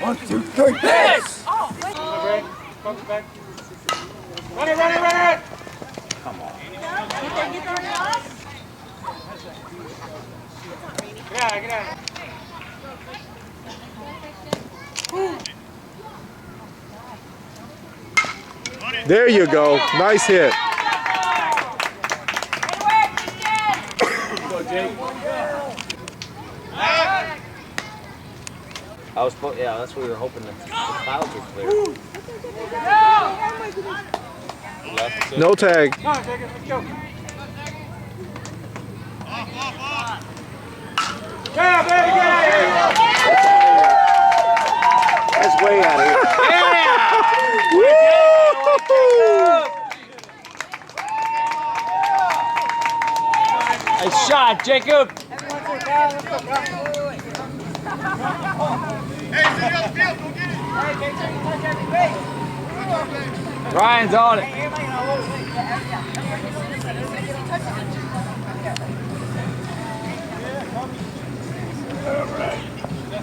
1, 2, 3, pitch! Run it! Come on. Get out. There you go. Nice hit. I was supposed, yeah, that's what we were hoping the clouds were clear. No tag. Come on, Jacob, let's go. Yeah, baby, get out here! That's way out of here. Nice shot, Jacob. Ryan's on it.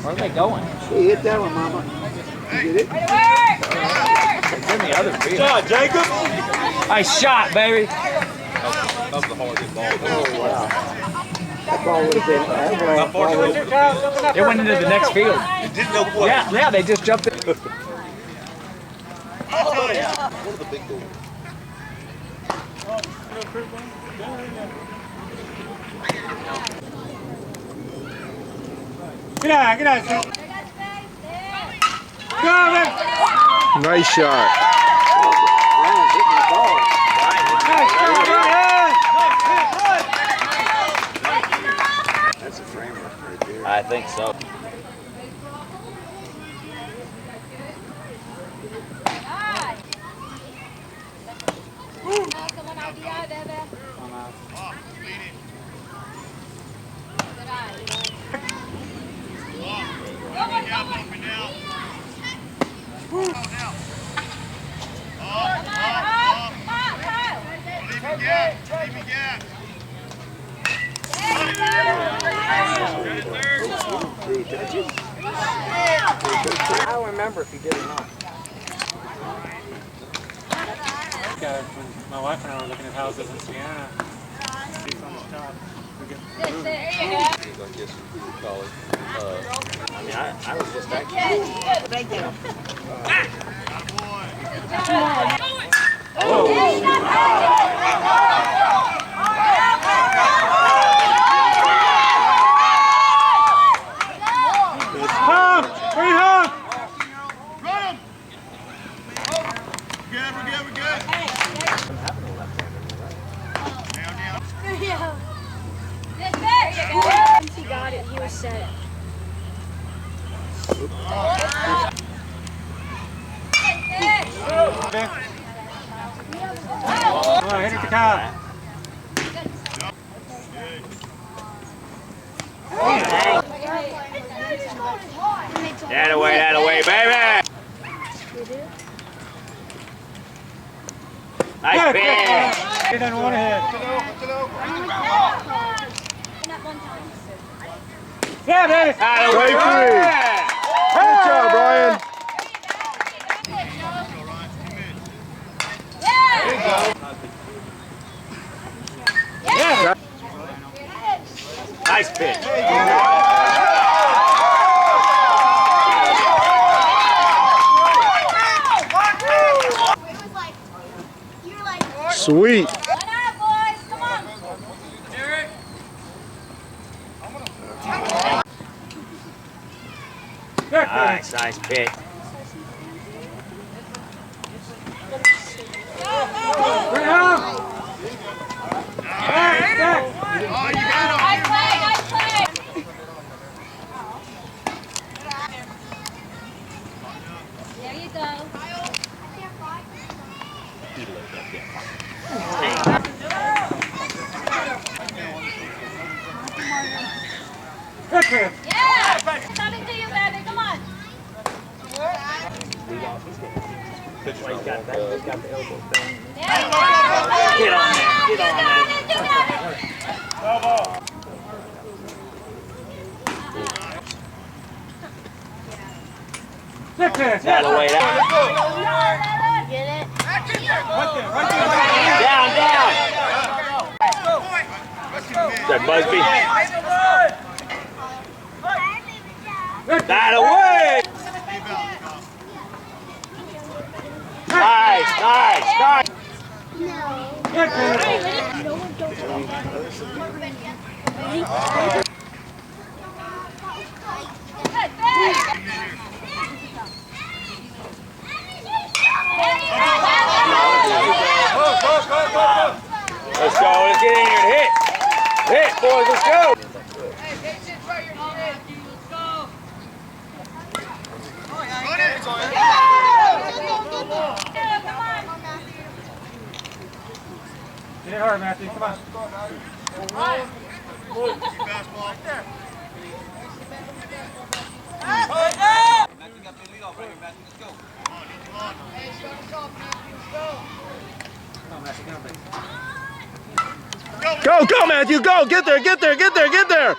Where are they going? He hit that one, Mama. You get it? It's in the other field. Shot, Jacob! Nice shot, baby. That was the hardest ball. Oh, wow. That ball would have been It went into the next field. Didn't know what. Yeah, they just jumped in. One of the big goals. Get out, son. Go, man! Nice shot. Ryan's hitting the ball. Nice shot, Ryan! That's a framer right there. I think so. I don't remember if he did or not. My wife and I were looking at houses in Siena. He's on the top. I guess you could call it. I mean, I was just actually. Home! Bring it home! We're good. Once he got it, he was set. Come on, hit it to Kyle. That away, baby! Nice pitch! He doesn't want to hit. Yeah, baby! Strike three. Good job, Ryan. Yeah. Nice pitch. Sweet. Nice pitch. Bring it home! There you go. Good for him. Yeah! Coming to you, baby. Come on. He's got the elbow thing. There you go. Get on there. You got it. That'll wait out. Get it? Down, down. Good, Buzbee. That away. Nice, nice, nice. Let's go, let's get in here and hit. Hit, boys, let's go. Get it hard, Matthew. Come on. Go, go, Matthew, go! Get there, get there, get there, get there!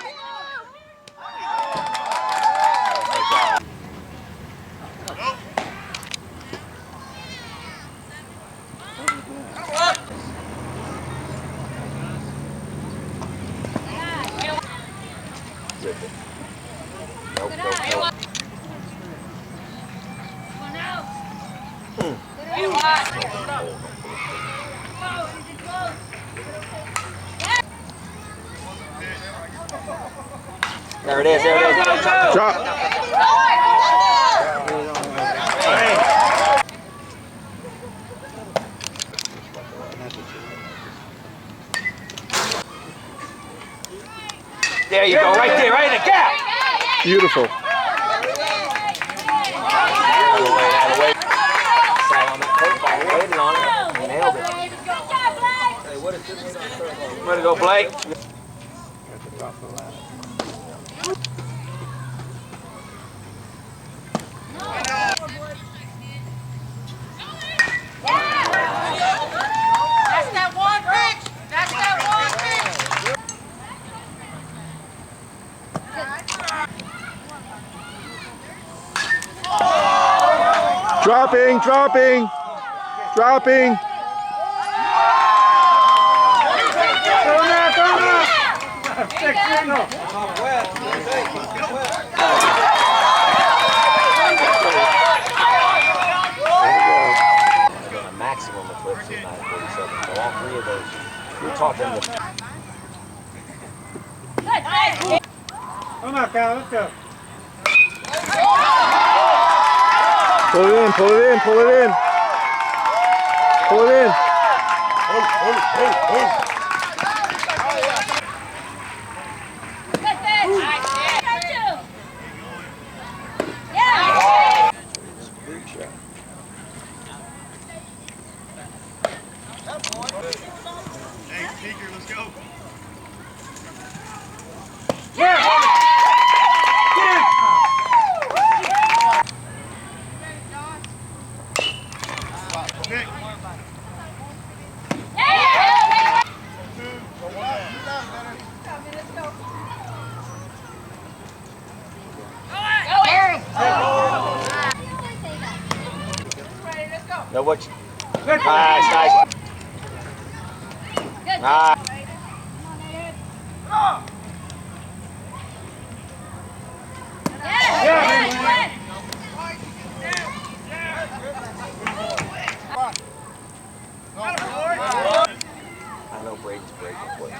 There it is, there it is. Drop. There you go, right there, right in the gap. Beautiful. That'll wait. Sat on that curveball, waited on it, nailed it. Way to go, Blake. That's that one pitch. That's that one pitch. Dropping, dropping, dropping. A maximum eclipse is 947. So all three of those, you're talking the. Come on, Cal. Let's go. Pull it in, pull it in, pull it in. Pull it in. No, what you, nice, nice. Nice. I know Braden's breaking what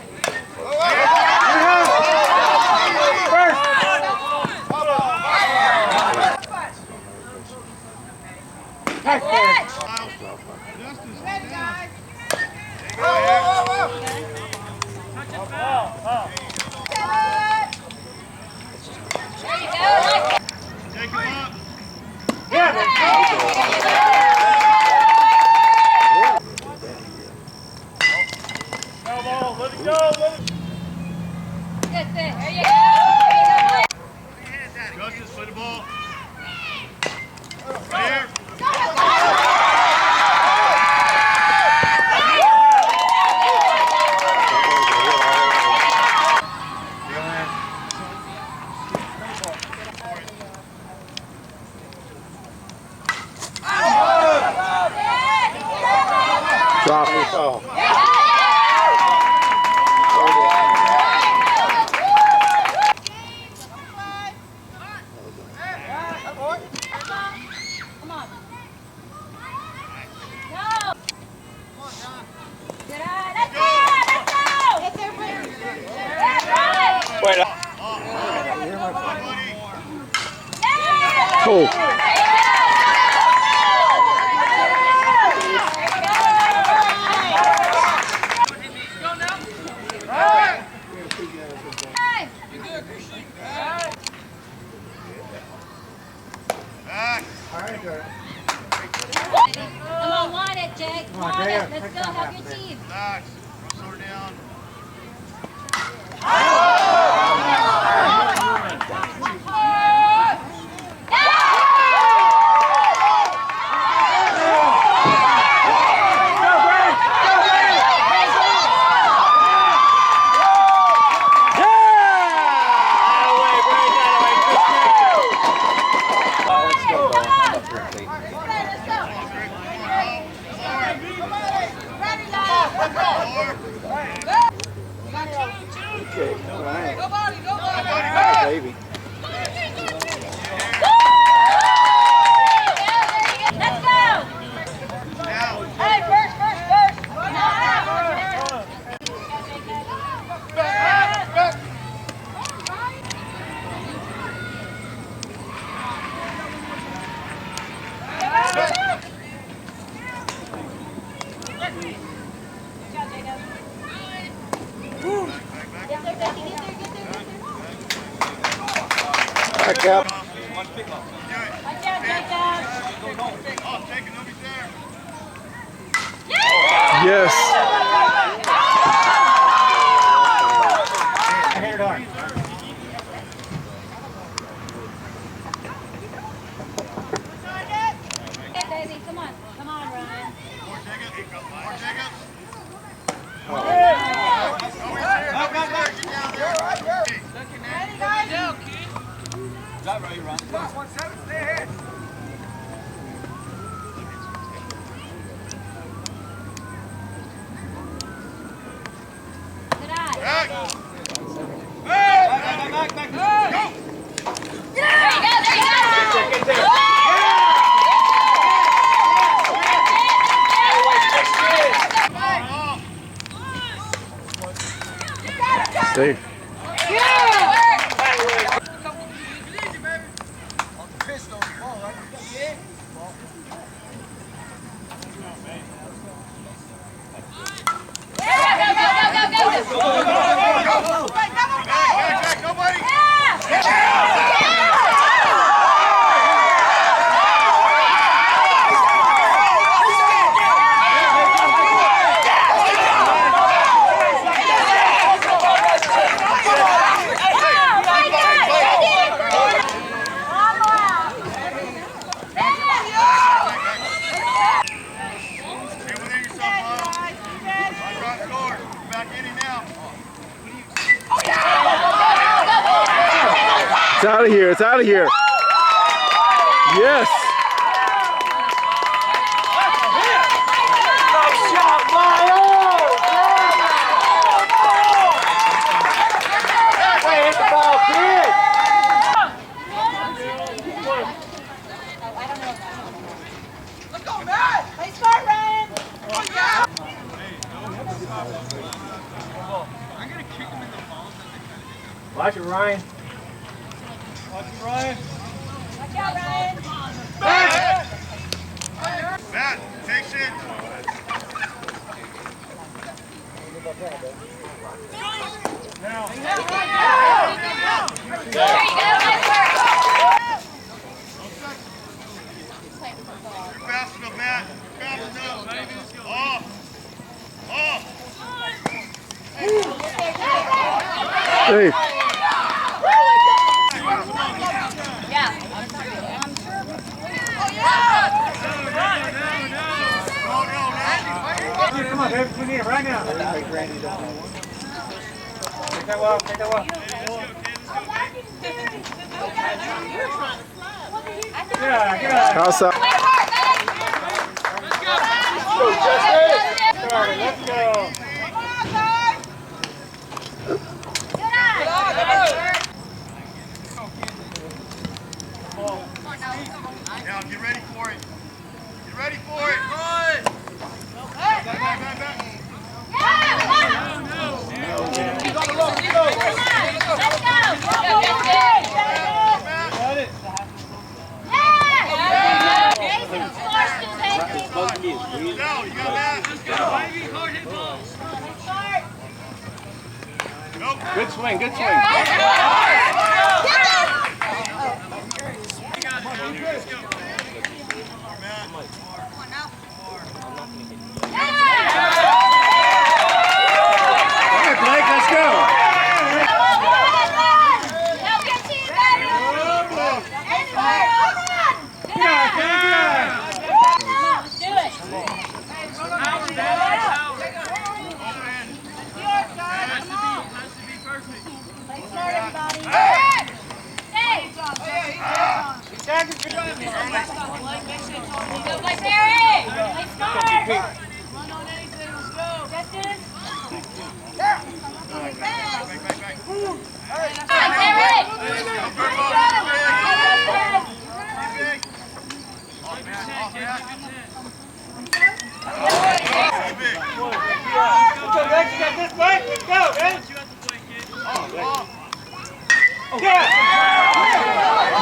Justus, play the ball. Drop. Oh. Come on. Go. Let's go. Let's go. Wait up. Cool. Come on, want it, Jake. Want it. Let's go. Help your team. Relax. Slow her down. Baby. Let's go. Hey, first. Back up. Watch out, Jacob. Oh, take it. Nobody's there. Yes. Hey, baby, come on, Ryan. More Jacob. More Jacob. Good eye. Back. There you go. Safe. Back. Nobody. Stay within yourself, Lyle. Right score. Back in him now. It's out of here. It's out of here. Yes. Nice start, Ryan. Watch it, Ryan. Watch out, Ryan. Matt, take shit. There you go. Nice work. You're fast enough, Matt. Fast enough. Off. Off. Safe. Yeah. Come on, baby. We need it right now. Take that walk. Take that walk. Yeah, get out. Outside. Let's go, Justus. Charlie. Let's go. Now get ready for it. Get ready for it. Run. Back, back, back, back. Good swing, good swing. Blake, let's go.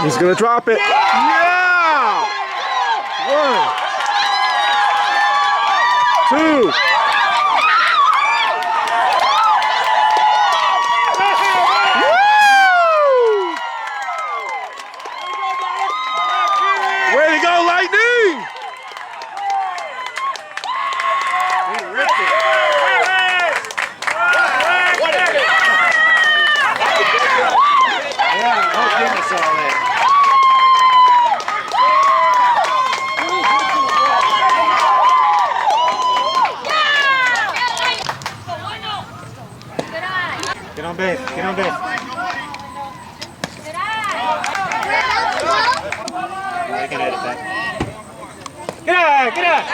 He's gonna drop it. Yeah! 1, 2. Way to go, Lightning! He ripped it. Yeah, oh goodness, all that. Get on base, get on base. You can edit that. Get out, get out!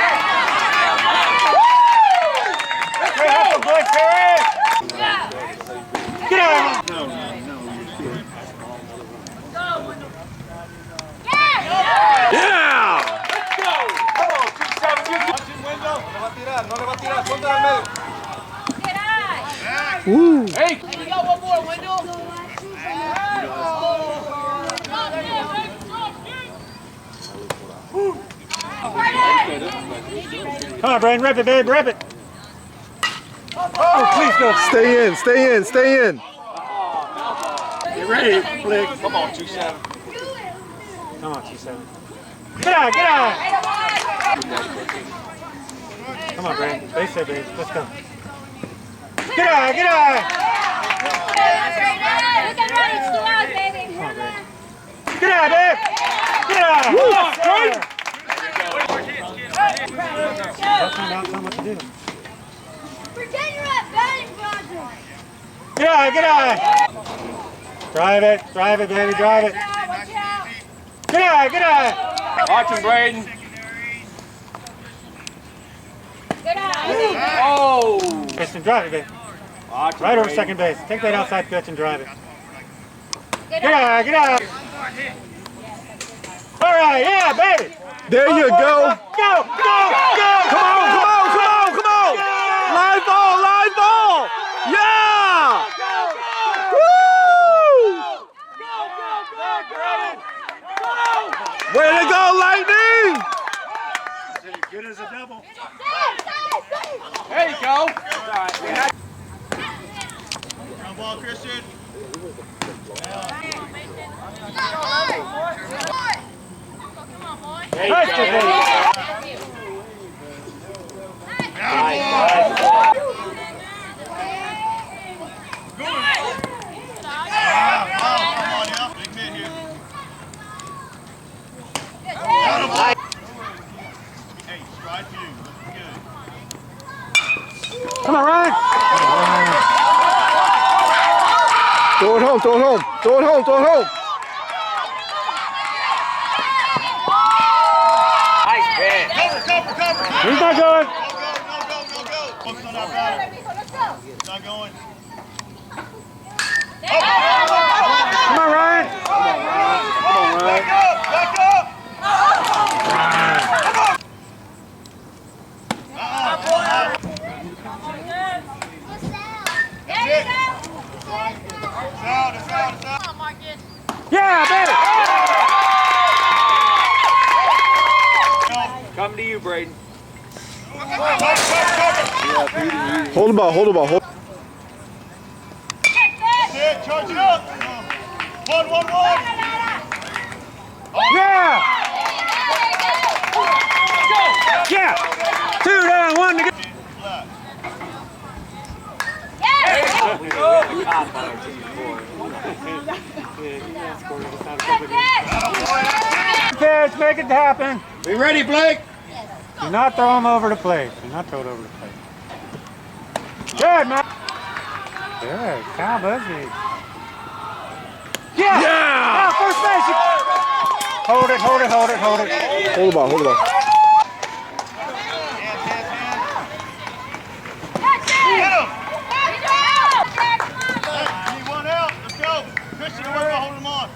Hey, have some boys, Terry! Get out! No. Yeah! Let's go! Come on, 2-7, Wendell. No le va a tirar, contra el medio. Woo! Hey! You got one more, Wendell. Come on, Braden, rip it, babe, rip it. Oh, please go. Stay in, stay in, stay in. Get ready, Flick. Come on, 2-7. Come on, 2-7. Get out, get out. Come on, Braden. Base there, babe. Let's go. Get out, get out. Get out, babe. Get out. Woo, straight. That's not what to do. Pretend you're at batting practice. Get out. Drive it, baby, drive it. Watch out. Get out. Watch him, Braden. Good eye. Oh! Christian, drive it, baby. Watch him, Right over Braden. second base. Take that outside pitch and drive it. Good Get eye. out. All right, yeah, baby. There you go. Go. Come on! Live ball! Yeah! Woo! Way to go, Lightning! Good as a double. There you go. Ground ball, Christian. There you Nice, go. baby. Nice. Come on now. Big man here. Hey, stride two. Looking good. Come on, Ryan. Throw it home. Nice pitch. Cover. He's not good. Go. focus on that battle. It's not going. Come on, Ryan. Back up! Back up! That's it. It's out, it's out, it's out. Yeah, baby. Come to you, Braden. Hold the ball, hold the ball. Hold. That's it, charge it up. 1, 1, 1. Yeah. Yeah. 2 down, 1 to go. Pitch, make it happen. Be ready, Blake. Do not throw him over the plate. Do not throw it over the plate. Good, man. Good. Cow Buzbee. Yeah. Yeah. Oh, first base. Hold it, hold it, hold it, hold it. Hold the ball, hold the ball. Get him! Need one out. Let's go. Christian, don't worry about holding him on.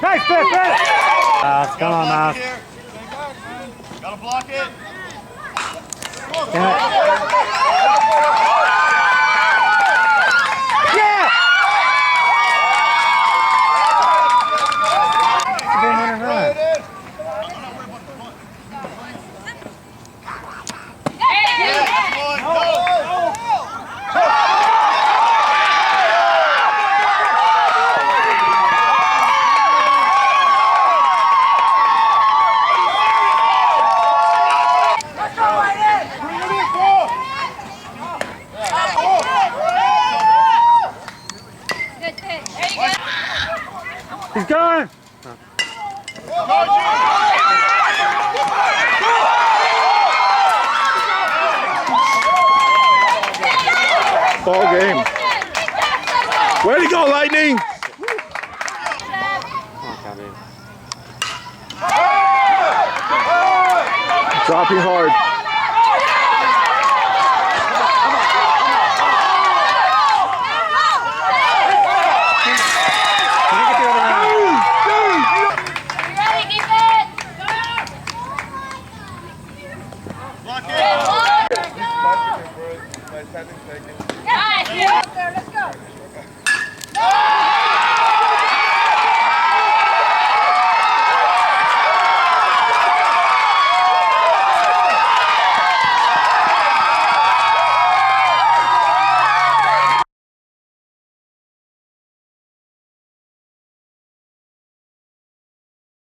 Nice pitch, man. Come on, Mouse. Gotta block it. Yeah. Good winner run. He's gone. Ball game. Way to go, Lightning. Dropping hard.